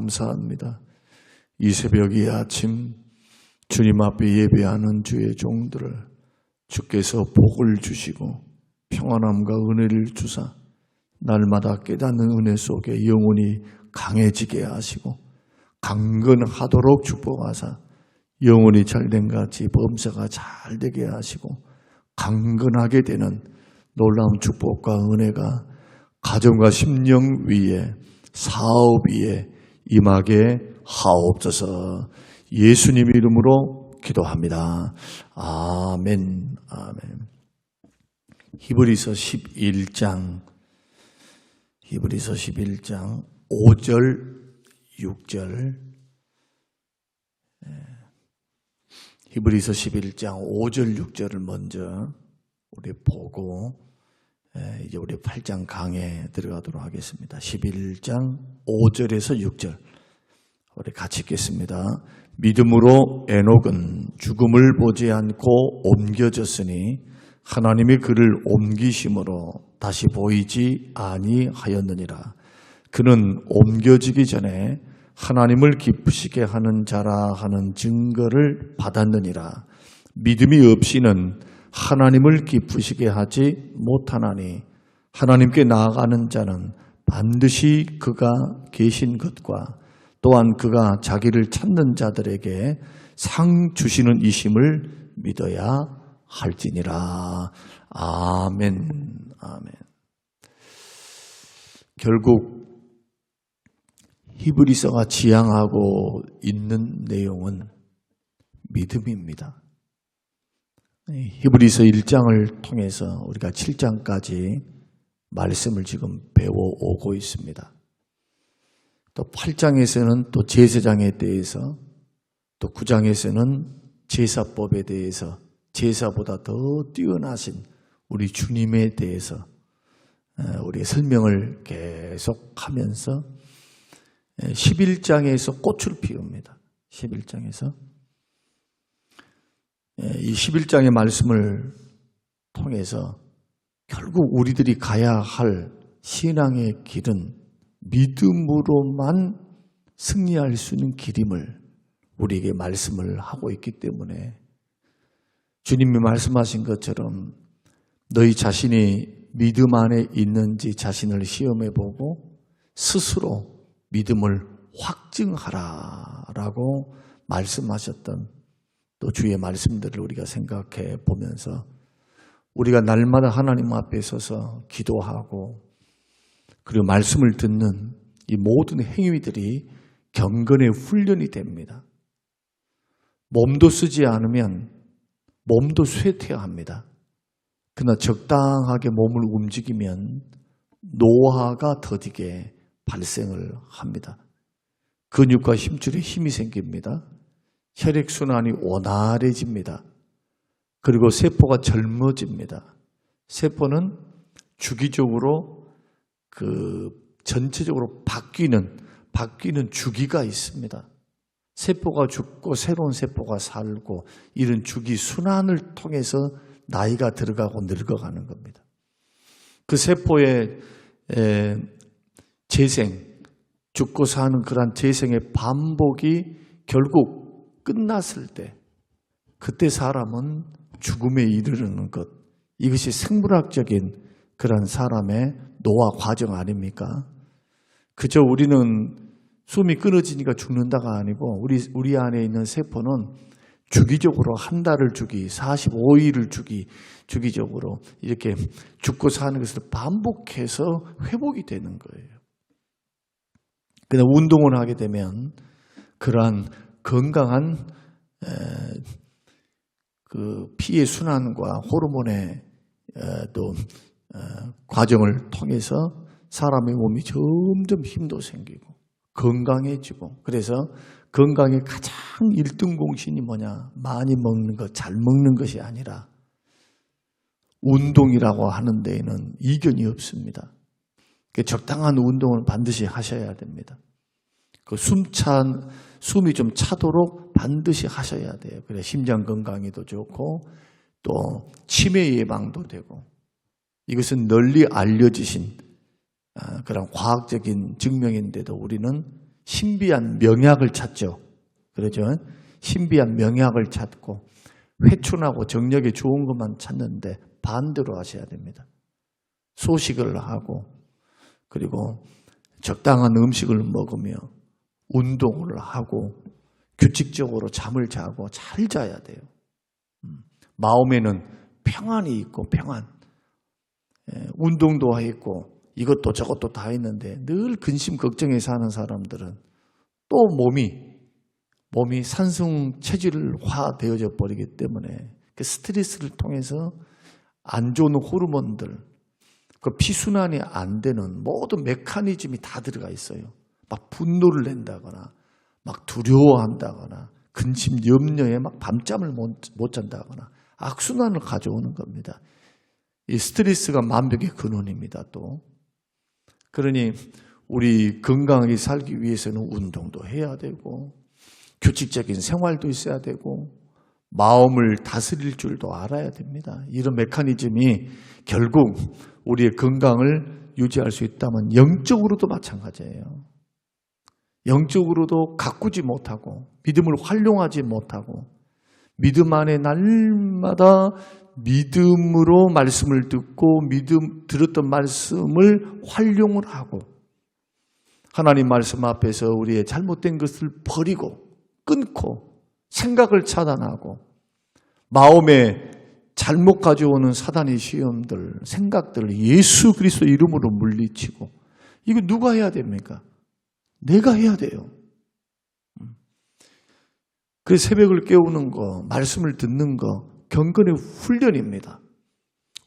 감사합니다. 이 새벽 이 아침 주님 앞에 예배하는 주의 종들을 주께서 복을 주시고 평안함과 은혜를 주사 날마다 깨닫는 은혜 속에 영혼이 강해지게 하시고 강건하도록 축복하사 영혼이 잘된 같이 범사가 잘 되게 하시고 강건하게 되는 놀라운 축복과 은혜가 가정과 심령 위에 사업 위에 임하게 하옵소서. 예수님 이름으로 기도합니다. 아멘. 아멘. 히브리서 11장 5절 6절 히브리서 11장 5절 6절을 먼저 우리 보고 이제 우리 8장 강에 들어가도록 하겠습니다. 11장 5절에서 6절 우리 같이 읽겠습니다. 믿음으로 에녹은 죽음을 보지 않고 옮겨졌으니 하나님이 그를 옮기심으로 다시 보이지 아니하였느니라. 그는 옮겨지기 전에 하나님을 기쁘시게 하는 자라 하는 증거를 받았느니라. 믿음이 없이는 하나님을 기쁘시게 하지 못하나니 하나님께 나아가는 자는 반드시 그가 계신 것과 또한 그가 자기를 찾는 자들에게 상 주시는 이심을 믿어야 할지니라. 아멘. 아멘. 결국 히브리서가 지향하고 있는 내용은 믿음입니다. 히브리서 1장을 통해서 우리가 7장까지 말씀을 지금 배워오고 있습니다. 또 8장에서는 또 제사장에 대해서, 또 9장에서는 제사법에 대해서, 제사보다 더 뛰어나신 우리 주님에 대해서 우리 설명을 계속하면서 11장에서 꽃을 피웁니다. 11장에서 이 11장의 말씀을 통해서 결국 우리들이 가야 할 신앙의 길은 믿음으로만 승리할 수 있는 길임을 우리에게 말씀을 하고 있기 때문에 주님이 말씀하신 것처럼 너희 자신이 믿음 안에 있는지 자신을 시험해보고 스스로 믿음을 확증하라라고 말씀하셨던 또 주의 말씀들을 우리가 생각해 보면서 우리가 날마다 하나님 앞에 서서 기도하고 그리고 말씀을 듣는 이 모든 행위들이 경건의 훈련이 됩니다. 몸도 쓰지 않으면 몸도 쇠퇴합니다. 그러나 적당하게 몸을 움직이면 노화가 더디게 발생을 합니다. 근육과 힘줄에 힘이 생깁니다. 혈액순환이 원활해집니다. 그리고 세포가 젊어집니다. 세포는 주기적으로 전체적으로 바뀌는 주기가 있습니다. 세포가 죽고 새로운 세포가 살고 이런 주기 순환을 통해서 나이가 들어가고 늙어가는 겁니다. 그 세포의 재생, 죽고 사는 그러한 재생의 반복이 결국 끝났을 때 그때 사람은 죽음에 이르르는 것, 이것이 생물학적인 그런 사람의 노화 과정 아닙니까? 그저 우리는 숨이 끊어지니까 죽는다가 아니고 우리 안에 있는 세포는 주기적으로 한 달을 주기, 45일을 주기적으로 이렇게 죽고 사는 것을 반복해서 회복이 되는 거예요. 그런데 운동을 하게 되면 그러한 건강한 그 피의 순환과 호르몬의 또 과정을 통해서 사람의 몸이 점점 힘도 생기고 건강해지고, 그래서 건강의 가장 1등 공신이 뭐냐? 많이 먹는 것, 잘 먹는 것이 아니라 운동이라고 하는 데에는 이견이 없습니다. 적당한 운동을 반드시 하셔야 됩니다. 숨이 좀 차도록 반드시 하셔야 돼요. 그래 심장 건강에도 좋고 또 치매 예방도 되고, 이것은 널리 알려지신 그런 과학적인 증명인데도 우리는 신비한 명약을 찾죠. 그러죠? 신비한 명약을 찾고 회춘하고 정력에 좋은 것만 찾는데 반대로 하셔야 됩니다. 소식을 하고 그리고 적당한 음식을 먹으며 운동을 하고 규칙적으로 잠을 자고 잘 자야 돼요. 마음에는 평안이 있고 평안. 운동도 있고 이것도 저것도 다 있는데 늘 근심 걱정에 사는 사람들은 또 몸이 산성 체질화 되어져 버리기 때문에 그 스트레스를 통해서 안 좋은 호르몬들, 그 피순환이 안 되는 모든 메커니즘이 다 들어가 있어요. 막 분노를 낸다거나 막 두려워한다거나 근심 염려에 막 밤잠을 못 잔다거나 악순환을 가져오는 겁니다. 이 스트레스가 만병의 근원입니다. 또 그러니 우리 건강하게 살기 위해서는 운동도 해야 되고 규칙적인 생활도 있어야 되고 마음을 다스릴 줄도 알아야 됩니다. 이런 메커니즘이 결국 우리의 건강을 유지할 수 있다면 영적으로도 마찬가지예요. 영적으로도 가꾸지 못하고 믿음을 활용하지 못하고 믿음 안에 날마다 믿음으로 말씀을 듣고 들었던 말씀을 활용을 하고 하나님 말씀 앞에서 우리의 잘못된 것을 버리고 끊고 생각을 차단하고 마음에 잘못 가져오는 사단의 시험들, 생각들을 예수 그리스도 이름으로 물리치고 이거 누가 해야 됩니까? 내가 해야 돼요. 그 새벽을 깨우는 거, 말씀을 듣는 거 경건의 훈련입니다.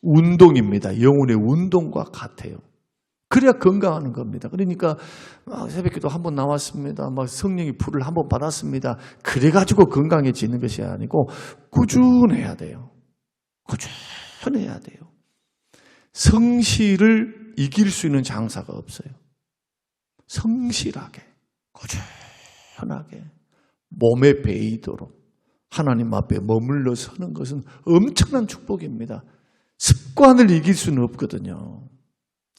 운동입니다. 영혼의 운동과 같아요. 그래야 건강하는 겁니다. 그러니까 새벽기도 한번 나왔습니다. 성령의 불을 한번 받았습니다. 그래가지고 건강해지는 것이 아니고 꾸준해야 돼요. 꾸준해야 돼요. 성실을 이길 수 있는 장사가 없어요. 성실하게, 꾸준하게, 몸에 배이도록 하나님 앞에 머물러 서는 것은 엄청난 축복입니다. 습관을 이길 수는 없거든요.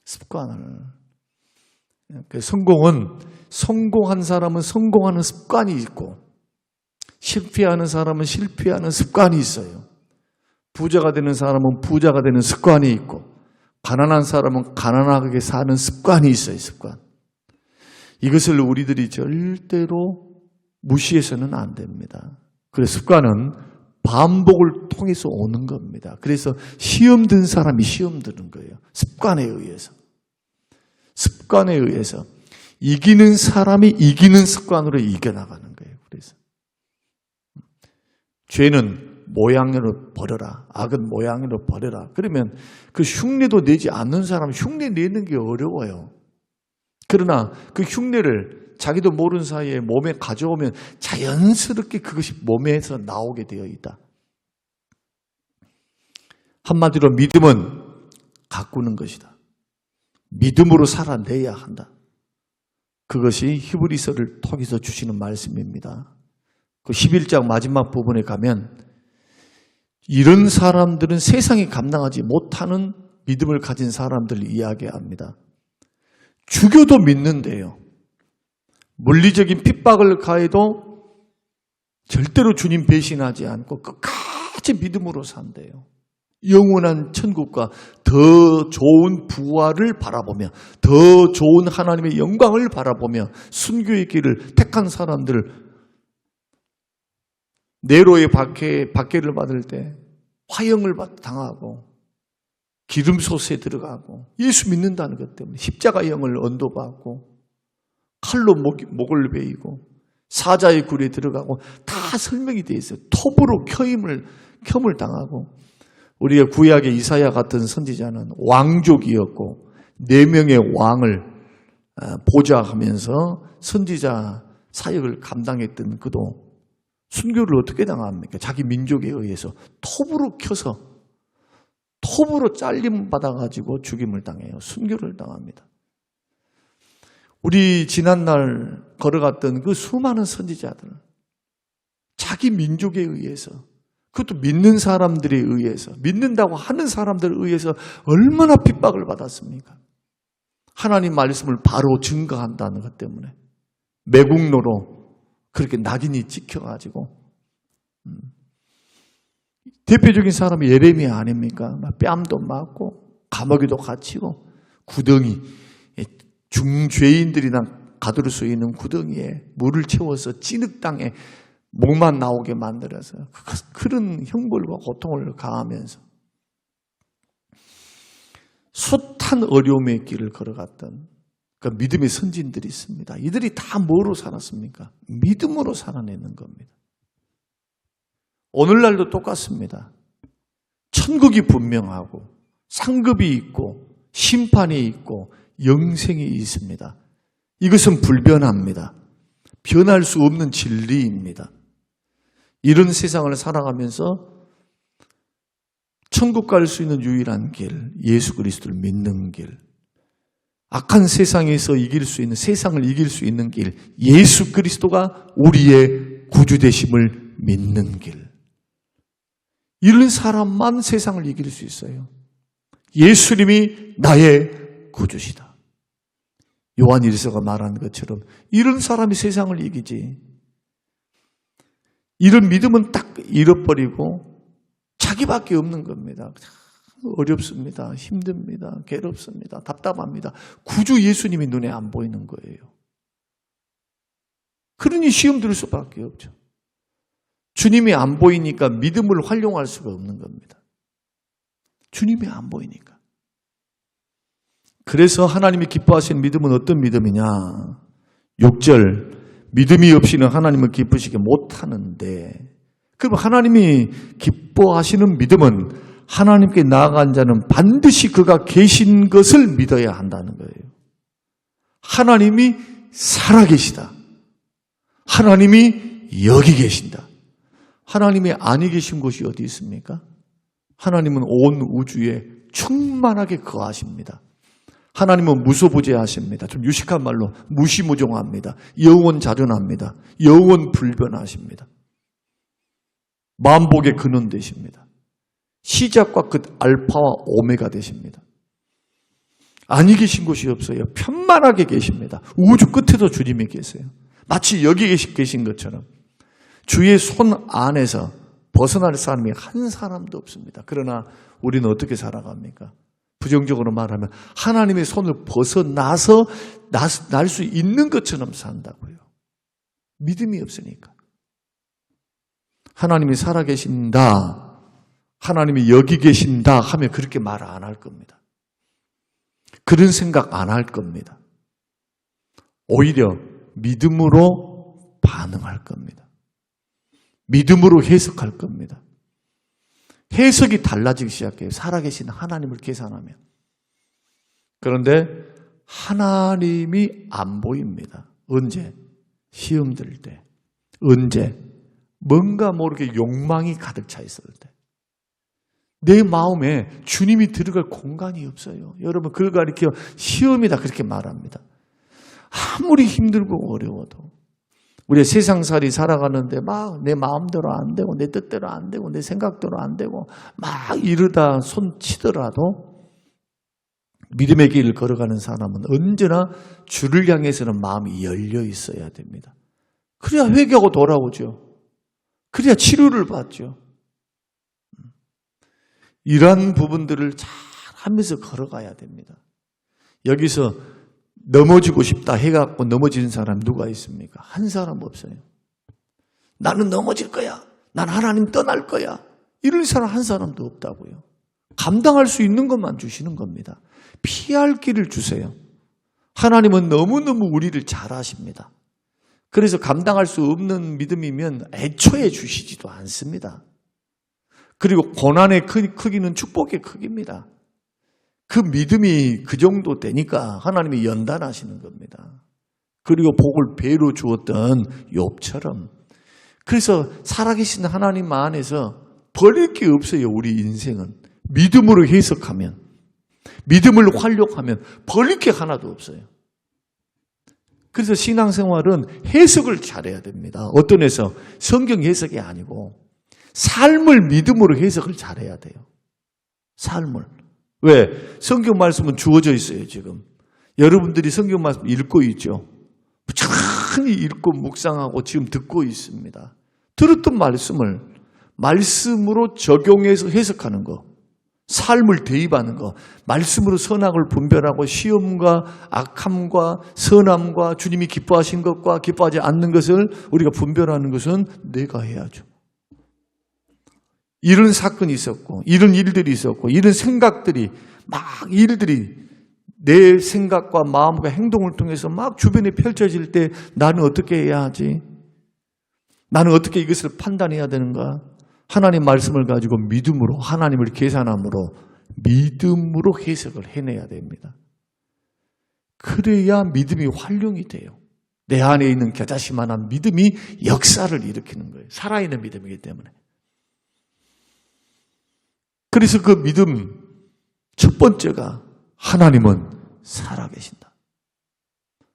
습관을. 성공한 사람은 성공하는 습관이 있고 실패하는 사람은 실패하는 습관이 있어요. 부자가 되는 사람은 부자가 되는 습관이 있고 가난한 사람은 가난하게 사는 습관이 있어요. 습관. 이것을 우리들이 절대로 무시해서는 안 됩니다. 그래서 습관은 반복을 통해서 오는 겁니다. 그래서 시험 든 사람이 시험 드는 거예요. 습관에 의해서. 습관에 의해서. 이기는 사람이 이기는 습관으로 이겨나가는 거예요. 그래서. 죄는 모양으로 버려라. 악은 모양으로 버려라. 그러면 그 흉내도 내지 않는 사람은 흉내 내는 게 어려워요. 그러나 그 흉내를 자기도 모르는 사이에 몸에 가져오면 자연스럽게 그것이 몸에서 나오게 되어 있다. 한마디로 믿음은 가꾸는 것이다. 믿음으로 살아내야 한다. 그것이 히브리서를 통해서 주시는 말씀입니다. 그 11장 마지막 부분에 가면 이런 사람들은 세상이 감당하지 못하는 믿음을 가진 사람들을 이야기합니다. 죽여도 믿는데요. 물리적인 핍박을 가해도 절대로 주님 배신하지 않고 끝까지 믿음으로 산대요. 영원한 천국과 더 좋은 부활을 바라보며 더 좋은 하나님의 영광을 바라보며 순교의 길을 택한 사람들 네로의 박해를 받을 때 화형을 당하고 기름솥에 들어가고 예수 믿는다는 것 때문에 십자가형을 언도받고 칼로 목을 베이고 사자의 굴에 들어가고 다 설명이 되어 있어요. 톱으로 켬을 당하고 우리가 구약의 이사야 같은 선지자는 왕족이었고 4명의 왕을 보좌하면서 선지자 사역을 감당했던 그도 순교를 어떻게 당합니까? 자기 민족에 의해서 톱으로 켜서 톱으로 잘림 받아가지고 죽임을 당해요. 순교를 당합니다. 우리 지난날 걸어갔던 그 수많은 선지자들, 자기 민족에 의해서, 그것도 믿는 사람들에 의해서, 믿는다고 하는 사람들에 의해서 얼마나 핍박을 받았습니까? 하나님 말씀을 바로 증거한다는 것 때문에. 매국노로 그렇게 낙인이 찍혀가지고 대표적인 사람이 예레미야 아닙니까? 뺨도 맞고 감옥에도 갇히고 구덩이, 중죄인들이나 가둘 수 있는 구덩이에 물을 채워서 찐흙땅에 목만 나오게 만들어서 그런 형벌과 고통을 가하면서 숱한 어려움의 길을 걸어갔던 그 믿음의 선진들이 있습니다. 이들이 다 뭐로 살았습니까? 믿음으로 살아내는 겁니다. 오늘날도 똑같습니다. 천국이 분명하고 상급이 있고 심판이 있고 영생이 있습니다. 이것은 불변합니다. 변할 수 없는 진리입니다. 이런 세상을 살아가면서 천국 갈 수 있는 유일한 길, 예수 그리스도를 믿는 길, 악한 세상에서 이길 수 있는, 세상을 이길 수 있는 길, 예수 그리스도가 우리의 구주 되심을 믿는 길. 이런 사람만 세상을 이길 수 있어요. 예수님이 나의 구주시다. 요한 1서가 말한 것처럼 이런 사람이 세상을 이기지. 이런 믿음은 딱 잃어버리고 자기밖에 없는 겁니다. 어렵습니다. 힘듭니다. 괴롭습니다. 답답합니다. 구주 예수님이 눈에 안 보이는 거예요. 그러니 시험 들 수밖에 없죠. 주님이 안 보이니까 믿음을 활용할 수가 없는 겁니다. 주님이 안 보이니까. 그래서 하나님이 기뻐하시는 믿음은 어떤 믿음이냐? 6절, 믿음이 없이는 하나님을 기쁘시게 못하는데, 그럼 하나님이 기뻐하시는 믿음은 하나님께 나아간 자는 반드시 그가 계신 것을 믿어야 한다는 거예요. 하나님이 살아계시다. 하나님이 여기 계신다. 하나님이 아니 계신 곳이 어디 있습니까? 하나님은 온 우주에 충만하게 거하십니다. 하나님은 무소부재하십니다. 좀 유식한 말로 무시무종합니다. 영원자존합니다. 영원불변하십니다. 만복의 근원 되십니다. 시작과 끝 알파와 오메가 되십니다. 아니 계신 곳이 없어요. 편만하게 계십니다. 우주 끝에도 주님이 계세요. 마치 여기 계신 것처럼 주의 손 안에서 벗어날 사람이 한 사람도 없습니다. 그러나 우리는 어떻게 살아갑니까? 부정적으로 말하면 하나님의 손을 벗어나서 날 수 있는 것처럼 산다고요. 믿음이 없으니까. 하나님이 살아계신다, 하나님이 여기 계신다 하면 그렇게 말 안 할 겁니다. 그런 생각 안 할 겁니다. 오히려 믿음으로 반응할 겁니다. 믿음으로 해석할 겁니다. 해석이 달라지기 시작해요. 살아계신 하나님을 계산하면. 그런데 하나님이 안 보입니다. 언제? 시험 들 때. 언제? 뭔가 모르게 욕망이 가득 차 있을 때. 내 마음에 주님이 들어갈 공간이 없어요. 여러분 그걸 가리켜 시험이다 그렇게 말합니다. 아무리 힘들고 어려워도 우리 세상살이 살아가는데 막 내 마음대로 안 되고 내 뜻대로 안 되고 내 생각대로 안 되고 막 이러다 손 치더라도 믿음의 길을 걸어가는 사람은 언제나 주를 향해서는 마음이 열려 있어야 됩니다. 그래야 회개하고 돌아오죠. 그래야 치료를 받죠. 이러한 부분들을 잘 하면서 걸어가야 됩니다. 여기서 넘어지고 싶다 해갖고 넘어지는 사람 누가 있습니까? 한 사람 없어요. 나는 넘어질 거야. 난 하나님 떠날 거야. 이런 사람 한 사람도 없다고요. 감당할 수 있는 것만 주시는 겁니다. 피할 길을 주세요. 하나님은 너무너무 우리를 잘 아십니다. 그래서 감당할 수 없는 믿음이면 애초에 주시지도 않습니다. 그리고 고난의 크기는 축복의 크기입니다. 그 믿음이 그 정도 되니까 하나님이 연단하시는 겁니다. 그리고 복을 배로 주었던 욥처럼. 그래서 살아계신 하나님 안에서 버릴 게 없어요. 우리 인생은. 믿음으로 해석하면, 믿음을 활용하면 버릴 게 하나도 없어요. 그래서 신앙생활은 해석을 잘해야 됩니다. 어떤 해석? 성경 해석이 아니고 삶을 믿음으로 해석을 잘해야 돼요. 삶을. 왜? 성경 말씀은 주어져 있어요, 지금. 여러분들이 성경 말씀 읽고 있죠. 참 많이 읽고 묵상하고 지금 듣고 있습니다. 들었던 말씀을 말씀으로 적용해서 해석하는 거, 삶을 대입하는 거, 말씀으로 선악을 분별하고 시험과 악함과 선함과 주님이 기뻐하신 것과 기뻐하지 않는 것을 우리가 분별하는 것은 내가 해야죠. 이런 사건이 있었고 이런 일들이 있었고 이런 생각들이 막 일들이 내 생각과 마음과 행동을 통해서 막 주변에 펼쳐질 때 나는 어떻게 해야 하지? 나는 어떻게 이것을 판단해야 되는가? 하나님 말씀을 가지고 믿음으로 하나님을 계산함으로 믿음으로 해석을 해내야 됩니다. 그래야 믿음이 활용이 돼요. 내 안에 있는 겨자씨만한 믿음이 역사를 일으키는 거예요. 살아있는 믿음이기 때문에. 그래서 그 믿음 첫 번째가 하나님은 살아계신다.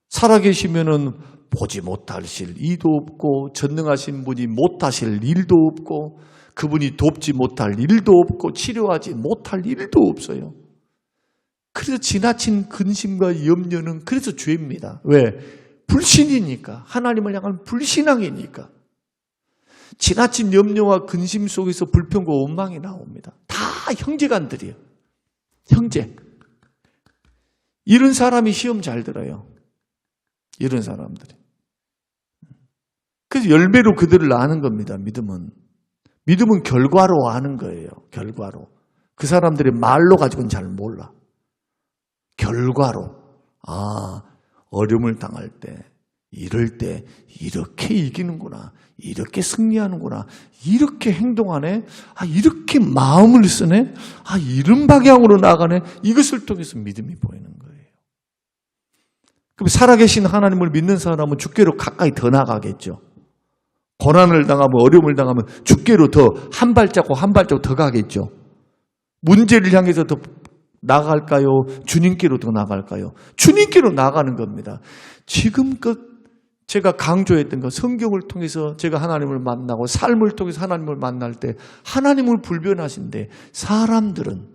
살아계시면은 보지 못하실 이도 없고 전능하신 분이 못하실 일도 없고 그분이 돕지 못할 일도 없고 치료하지 못할 일도 없어요. 그래서 지나친 근심과 염려는 그래서 죄입니다. 왜? 불신이니까. 하나님을 향한 불신앙이니까. 지나친 염려와 근심 속에서 불평과 원망이 나옵니다. 다 형제간들이에요. 형제. 이런 사람이 시험 잘 들어요. 이런 사람들이. 그래서 열매로 그들을 아는 겁니다. 믿음은. 믿음은 결과로 아는 거예요. 결과로. 그 사람들이 말로 가지고는 잘 몰라. 결과로. 어려움을 당할 때, 이럴 때 이렇게 이기는구나. 이렇게 승리하는구나. 이렇게 행동하네. 이렇게 마음을 쓰네. 이런 방향으로 나가네. 이것을 통해서 믿음이 보이는 거예요. 그럼 살아계신 하나님을 믿는 사람은 주께로 가까이 더 나가겠죠. 고난을 당하면 어려움을 당하면 주께로 더 한 발자국 한 발자국 더 가겠죠. 문제를 향해서 더 나갈까요? 주님께로 더 나갈까요? 주님께로 나가는 겁니다. 지금껏 제가 강조했던 것, 성경을 통해서 제가 하나님을 만나고 삶을 통해서 하나님을 만날 때 하나님을 불변하신데 사람들은,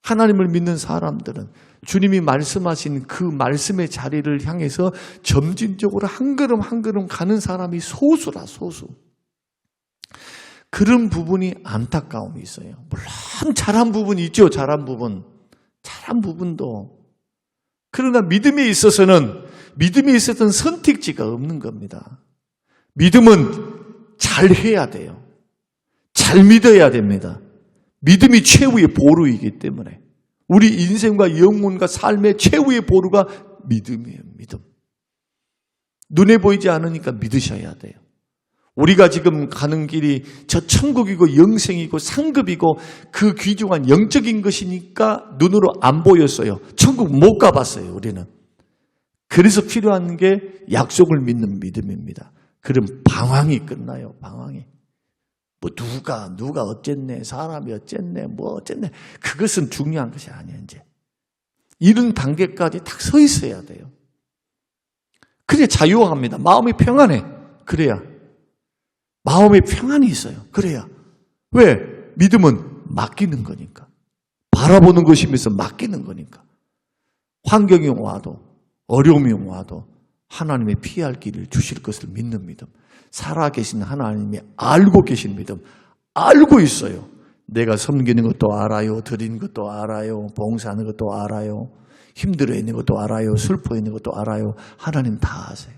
하나님을 믿는 사람들은 주님이 말씀하신 그 말씀의 자리를 향해서 점진적으로 한 걸음 한 걸음 가는 사람이 소수라, 소수. 그런 부분이 안타까움이 있어요. 물론 잘한 부분이 있죠. 잘한 부분도. 그러나 믿음에 있어서는 믿음에 있었던 선택지가 없는 겁니다. 믿음은 잘해야 돼요. 잘 믿어야 됩니다. 믿음이 최후의 보루이기 때문에 우리 인생과 영혼과 삶의 최후의 보루가 믿음이에요. 믿음. 눈에 보이지 않으니까 믿으셔야 돼요. 우리가 지금 가는 길이 저 천국이고 영생이고 상급이고 그 귀중한 영적인 것이니까 눈으로 안 보였어요. 천국 못 가봤어요. 우리는. 그래서 필요한 게 약속을 믿는 믿음입니다. 그럼 방황이 끝나요. 방황이. 누가 어쨌네, 사람이 어쨌네, 어쨌네. 그것은 중요한 것이 아니에요, 이제. 이런 단계까지 딱 서 있어야 돼요. 그래야 자유합니다. 마음이 평안해. 그래야. 마음에 평안이 있어요. 그래야. 왜? 믿음은 맡기는 거니까. 바라보는 것이면서 맡기는 거니까. 환경이 와도, 어려움이 와도 하나님의 피할 길을 주실 것을 믿는 믿음. 살아계신 하나님이 알고 계신 믿음. 알고 있어요. 내가 섬기는 것도 알아요. 드리는 것도 알아요. 봉사하는 것도 알아요. 힘들어 있는 것도 알아요. 슬퍼 있는 것도 알아요. 하나님 다 아세요.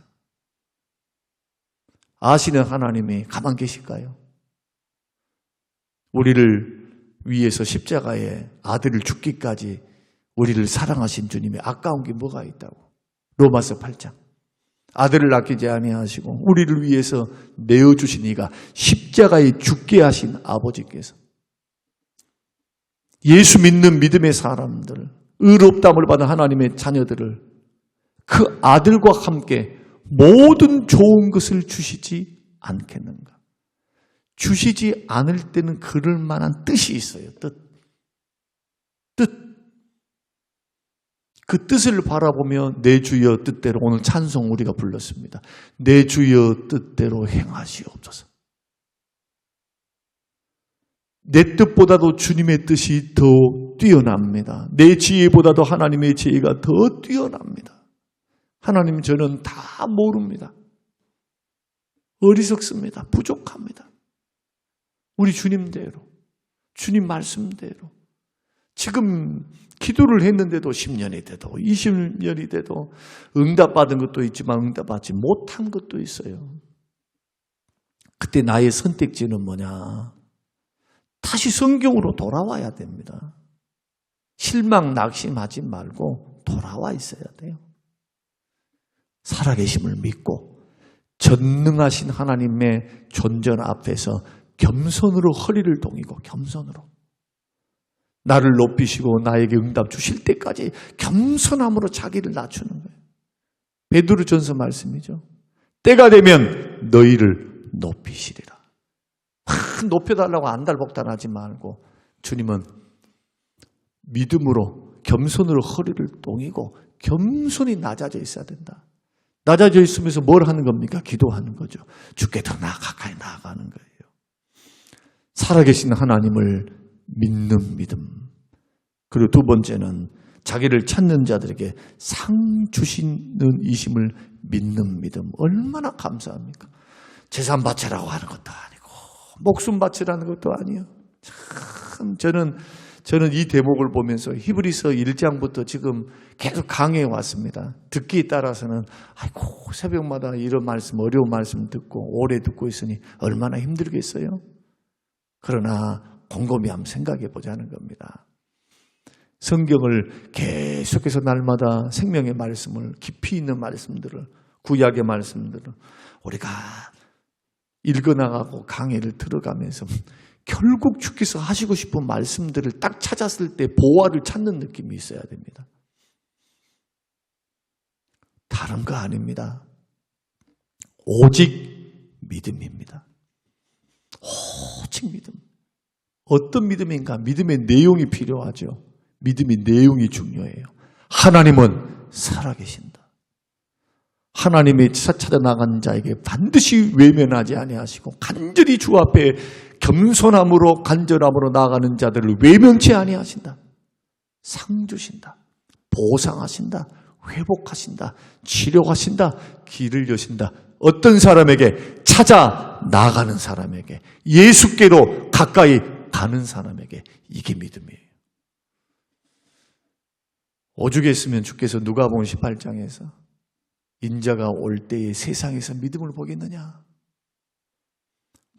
아시는 하나님이 가만 계실까요? 우리를 위해서 십자가에 아들을 죽기까지 우리를 사랑하신 주님이 아까운 게 뭐가 있다고. 로마서 8장. 아들을 아끼지 아니하시고 우리를 위해서 내어주신 이가 십자가에 죽게 하신 아버지께서 예수 믿는 믿음의 사람들, 의롭다함을 받은 하나님의 자녀들을 그 아들과 함께 모든 좋은 것을 주시지 않겠는가? 주시지 않을 때는 그럴 만한 뜻이 있어요. 뜻. 그 뜻을 바라보며 내 주여 뜻대로, 오늘 찬송 우리가 불렀습니다. 내 주여 뜻대로 행하시옵소서. 내 뜻보다도 주님의 뜻이 더 뛰어납니다. 내 지혜보다도 하나님의 지혜가 더 뛰어납니다. 하나님, 저는 다 모릅니다. 어리석습니다. 부족합니다. 우리 주님대로, 주님 말씀대로 지금 기도를 했는데도 10년이 돼도 20년이 돼도 응답받은 것도 있지만 응답받지 못한 것도 있어요. 그때 나의 선택지는 뭐냐? 다시 성경으로 돌아와야 됩니다. 실망, 낙심하지 말고 돌아와 있어야 돼요. 살아계심을 믿고 전능하신 하나님의 존전 앞에서 겸손으로 허리를 동이고 겸손으로 나를 높이시고 나에게 응답 주실 때까지 겸손함으로 자기를 낮추는 거예요. 베드로전서 말씀이죠. 때가 되면 너희를 높이시리라. 높여달라고 안달복달하지 말고 주님은 믿음으로 겸손으로 허리를 동이고 겸손히 낮아져 있어야 된다. 낮아져 있으면서 뭘 하는 겁니까? 기도하는 거죠. 주께 더 가까이 나아가는 거예요. 살아계신 하나님을 믿는 믿음. 그리고 두 번째는 자기를 찾는 자들에게 상 주시는 이심을 믿는 믿음. 얼마나 감사합니까? 재산 바치라고 하는 것도 아니고 목숨 바치라는 것도 아니에요. 참 저는 이 대목을 보면서 히브리서 1장부터 지금 계속 강해해 왔습니다. 듣기에 따라서는 아이고 새벽마다 이런 말씀, 어려운 말씀 듣고 오래 듣고 있으니 얼마나 힘들겠어요. 그러나 곰곰이 한번 생각해 보자는 겁니다. 성경을 계속해서 날마다 생명의 말씀을, 깊이 있는 말씀들을, 구약의 말씀들을 우리가 읽어나가고 강해를 들어가면서 결국 주께서 하시고 싶은 말씀들을 딱 찾았을 때 보화를 찾는 느낌이 있어야 됩니다. 다른 거 아닙니다. 오직 믿음입니다. 오직 믿음. 어떤 믿음인가? 믿음의 내용이 필요하죠. 믿음의 내용이 중요해요. 하나님은 살아계신다. 하나님이 찾아 나간 자에게 반드시 외면하지 아니하시고 간절히 주 앞에 겸손함으로 간절함으로 나아가는 자들을 외면치 아니하신다. 상 주신다. 보상하신다. 회복하신다. 치료하신다. 길을 여신다. 어떤 사람에게? 찾아 나아가는 사람에게, 예수께로 가까이 가는 사람에게. 이게 믿음이에요. 오죽했으면 주께서 누가복음 18장에서 인자가 올 때에 세상에서 믿음을 보겠느냐.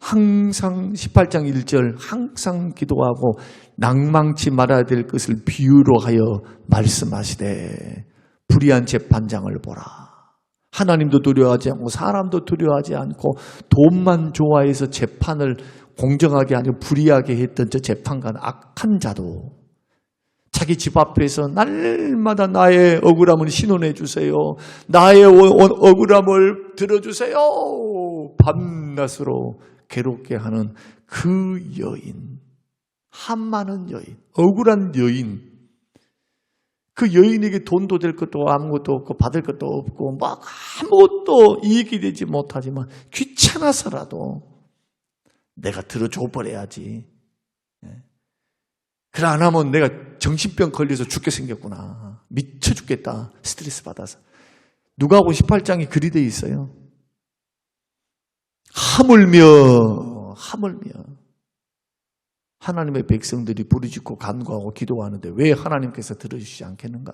항상 18장 1절 항상 기도하고 낭망치 말아야 될 것을 비유로 하여 말씀하시되 불의한 재판장을 보라. 하나님도 두려워하지 않고 사람도 두려워하지 않고 돈만 좋아해서 재판을 공정하게 아니고 불의하게 했던 저 재판관, 악한 자도 자기 집 앞에서 날마다 나의 억울함을 신원해 주세요. 나의 억울함을 들어주세요. 밤낮으로 괴롭게 하는 그 여인, 한많은 여인, 억울한 여인. 그 여인에게 돈도 될 것도 아무것도 없고 받을 것도 없고 막 아무것도 이익이 되지 못하지만 귀찮아서라도 내가 들어줘 버려야지. 그래 안 하면 내가 정신병 걸려서 죽게 생겼구나. 미쳐 죽겠다. 스트레스 받아서. 누가복음 18장이 그리 돼 있어요. 하물며 하나님의 백성들이 부르짖고 간구하고 기도하는데 왜 하나님께서 들어주시지 않겠는가?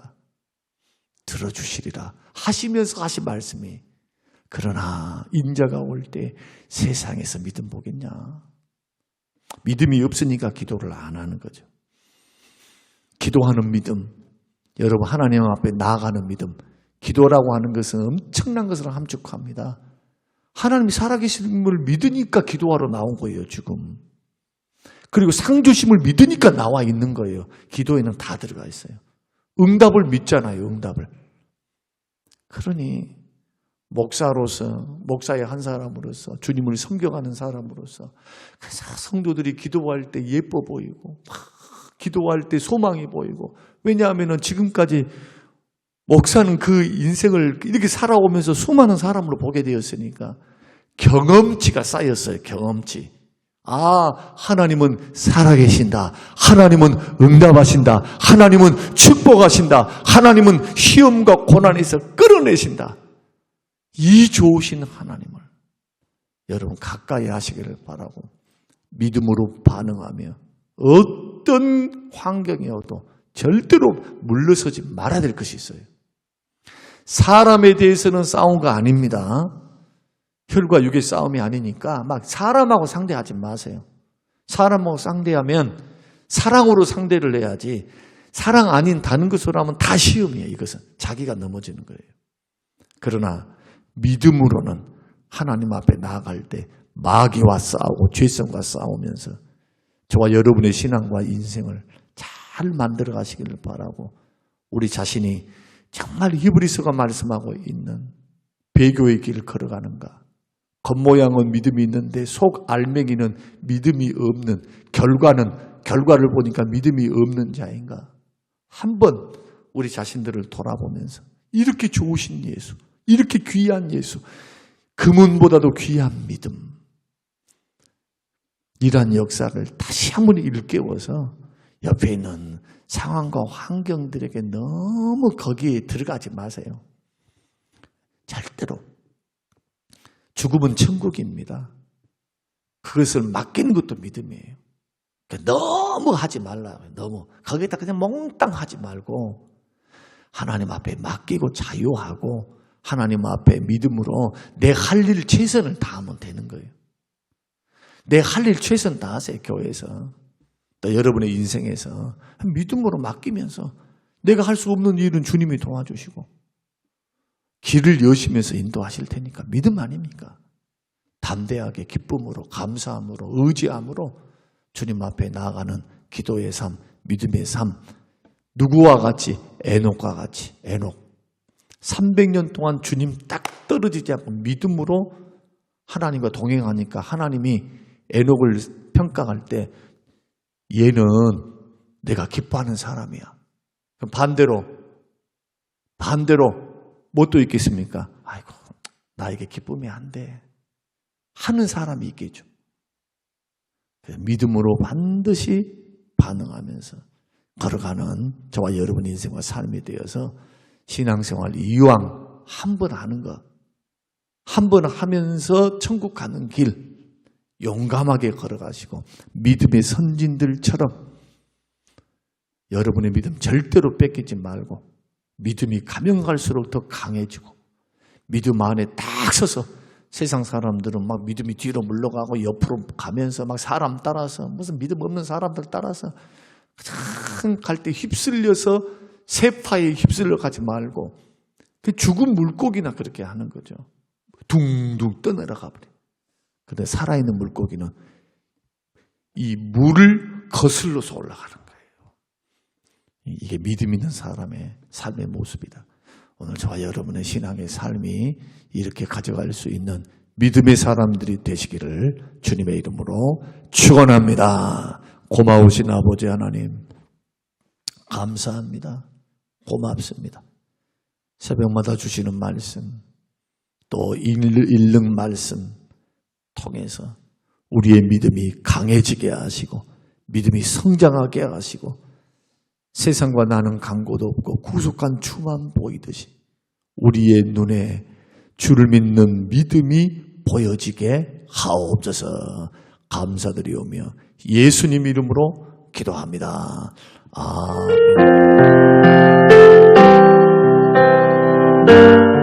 들어주시리라 하시면서 하신 말씀이, 그러나 인자가 올 때 세상에서 믿음 보겠냐? 믿음이 없으니까 기도를 안 하는 거죠. 기도하는 믿음, 여러분 하나님 앞에 나아가는 믿음, 기도라고 하는 것은 엄청난 것을 함축합니다. 하나님이 살아계심을 믿으니까 기도하러 나온 거예요, 지금. 그리고 상 주심을 믿으니까 나와 있는 거예요. 기도에는 다 들어가 있어요. 응답을 믿잖아요, 응답을. 그러니 목사로서, 목사의 한 사람으로서, 주님을 섬겨가는 사람으로서 성도들이 기도할 때 예뻐 보이고 기도할 때 소망이 보이고, 왜냐하면 지금까지 목사는 그 인생을 이렇게 살아오면서 수많은 사람으로 보게 되었으니까 경험치가 쌓였어요. 경험치. 하나님은 살아계신다. 하나님은 응답하신다. 하나님은 축복하신다. 하나님은 시험과 고난에서 끌어내신다. 이 좋으신 하나님을 여러분 가까이 하시기를 바라고 믿음으로 반응하며 어떤 환경이어도 절대로 물러서지 말아야 될 것이 있어요. 사람에 대해서는 싸움가 아닙니다. 혈과 육의 싸움이 아니니까 막 사람하고 상대하지 마세요. 사람하고 상대하면 사랑으로 상대를 해야지 사랑 아닌 다른 것으로 하면 다 시험이에요. 이것은 자기가 넘어지는 거예요. 그러나 믿음으로는 하나님 앞에 나아갈 때 마귀와 싸우고 죄성과 싸우면서 저와 여러분의 신앙과 인생을 잘 만들어 가시기를 바라고 우리 자신이 정말 히브리서가 말씀하고 있는 배교의 길을 걸어가는가. 겉모양은 믿음이 있는데 속 알맹이는 믿음이 없는 결과를 보니까 믿음이 없는 자인가. 한번 우리 자신들을 돌아보면서 이렇게 좋으신 예수, 이렇게 귀한 예수, 금은보다도 귀한 믿음 이러한 역사를 다시 한번 일깨워서 옆에 있는 상황과 환경들에게 너무 거기에 들어가지 마세요. 절대로. 죽음은 천국입니다. 그것을 맡기는 것도 믿음이에요. 그러니까 너무 하지 말라고요. 너무. 거기에다 그냥 몽땅 하지 말고 하나님 앞에 맡기고 자유하고 하나님 앞에 믿음으로 내 할 일 최선을 다하면 되는 거예요. 내 할 일 최선 다하세요. 교회에서. 또 여러분의 인생에서 믿음으로 맡기면서 내가 할 수 없는 일은 주님이 도와주시고 길을 여시면서 인도하실 테니까 믿음 아닙니까? 담대하게 기쁨으로 감사함으로 의지함으로 주님 앞에 나아가는 기도의 삶, 믿음의 삶. 누구와 같이? 에녹과 같이. 에녹. 300년 동안 주님 딱 떨어지지 않고 믿음으로 하나님과 동행하니까 하나님이 에녹을 평가할 때 얘는 내가 기뻐하는 사람이야. 그럼 반대로 뭐 또 있겠습니까? 아이고, 나에게 기쁨이 안 돼. 하는 사람이 있겠죠. 믿음으로 반드시 반응하면서 걸어가는 저와 여러분의 인생과 삶이 되어서 신앙생활 이왕 한 번 하는 것, 한 번 하면서 천국 가는 길 용감하게 걸어가시고 믿음의 선진들처럼 여러분의 믿음 절대로 뺏기지 말고 믿음이 가면 갈수록 더 강해지고 믿음 안에 딱 서서 세상 사람들은 막 믿음이 뒤로 물러가고 옆으로 가면서 막 사람 따라서 무슨 믿음 없는 사람들 따라서 갈 때 휩쓸려서 세파에 휩쓸려 가지 말고 그 죽은 물고기나 그렇게 하는 거죠. 둥둥 떠내려가 버려. 근데 살아있는 물고기는 이 물을 거슬러서 올라가는 거예요. 이게 믿음 있는 사람의 삶의 모습이다. 오늘 저와 여러분의 신앙의 삶이 이렇게 가져갈 수 있는 믿음의 사람들이 되시기를 주님의 이름으로 축원합니다. 고마우신 아버지 하나님 감사합니다. 고맙습니다. 새벽마다 주시는 말씀 또 읽는 말씀 통해서 우리의 믿음이 강해지게 하시고 믿음이 성장하게 하시고 세상과 나는 간고도 없고 구속한 주만 보이듯이 우리의 눈에 주를 믿는 믿음이 보여지게 하옵소서. 감사드리오며 예수님 이름으로 기도합니다. 아멘.